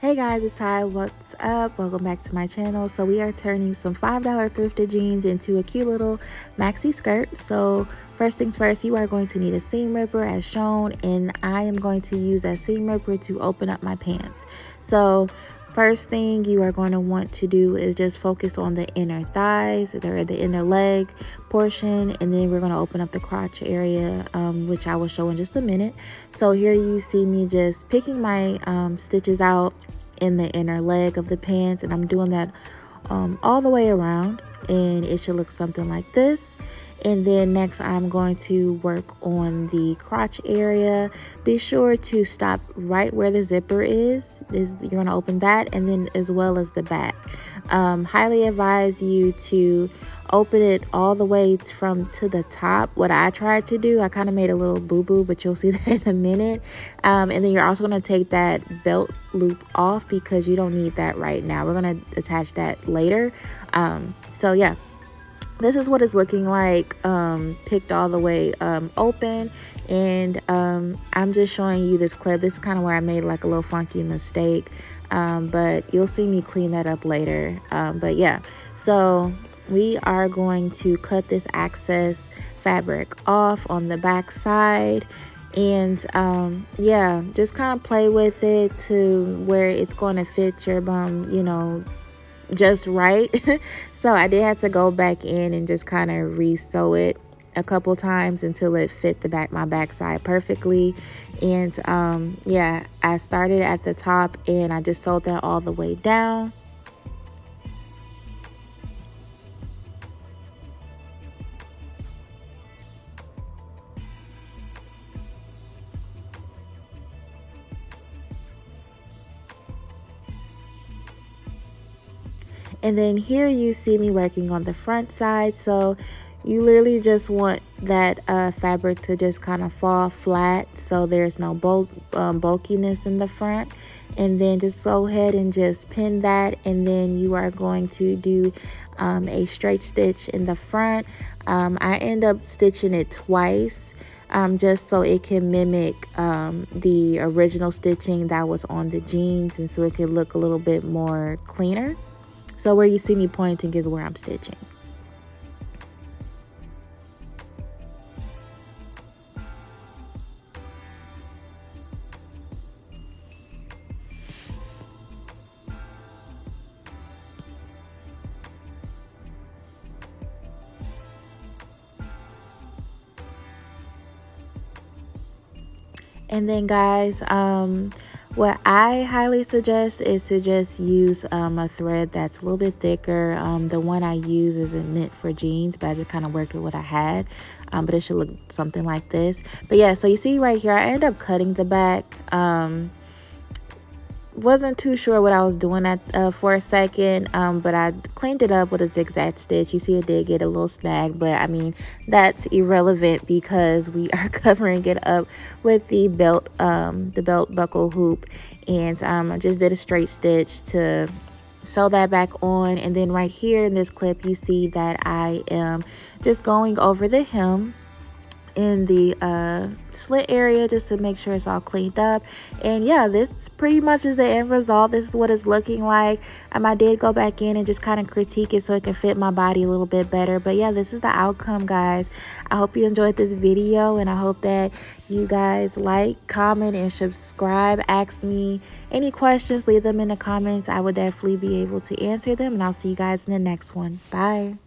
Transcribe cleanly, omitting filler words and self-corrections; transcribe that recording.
Hey guys, it's Ty. What's up? Welcome back to my channel. So we are turning some $5 thrifted jeans into a cute little maxi skirt. So first things first, you are going to need a seam ripper as shown, and I am going to use that seam ripper to open up my pants. So first thing you are going to want to do is just focus on the inner thighs, or the inner leg portion, and then we're going to open up the crotch area, which I will show in just a minute. So here you see me just picking my stitches out in the inner leg of the pants, and I'm doing that all the way around, and it should look something like this. And then next I'm going to work on the crotch area. Be sure to stop right where the zipper is. You're going to open that, and then as well as the back. Highly advise you to open it all the way from to the top. What I tried to do, I kind of made a little boo-boo, but you'll see that in a minute. And then you're also going to take that belt loop off because you don't need that right now. We're going to attach that later. So yeah. This is what it's looking like, picked all the way open, and I'm just showing you this clip. This is kind of where I made like a little funky mistake, but you'll see me clean that up later. But yeah, so we are going to cut this excess fabric off on the back side, and yeah, just kind of play with it to where it's going to fit your bum, you know, just right. So I did have to go back in and just kind of re-sew it a couple times until it fit my backside perfectly. And yeah, I started at the top and I just sewed that all the way down. And then here you see me working on the front side. So you literally just want that fabric to just kind of fall flat, so there's no bulkiness in the front. And then just go ahead and just pin that, and then you are going to do a straight stitch in the front. I end up stitching it twice, just so it can mimic the original stitching that was on the jeans, and so it could look a little bit more cleaner. So where you see me pointing is where I'm stitching. And then guys, what I highly suggest is to just use a thread that's a little bit thicker. The one I use isn't meant for jeans, but I just kind of worked with what I had. But it should look something like this. But yeah, so you see right here, I end up cutting the back. Wasn't too sure what I was doing for a second, but I cleaned it up with a zigzag stitch. You see it did get a little snag, but I mean, that's irrelevant because we are covering it up with the belt buckle hoop. And I just did a straight stitch to sew that back on. And then right here in this clip, you see that I am just going over the hem in the slit area just to make sure it's all cleaned up. And yeah, this pretty much is the end result. This is what it's looking like. I did go back in and just kind of critique it so it can fit my body a little bit better. But yeah, this is the outcome, guys. I hope you enjoyed this video, and I hope that you guys like, comment, and subscribe. Ask me any questions, leave them in the comments. I would definitely be able to answer them, and I'll see you guys in the next one. Bye.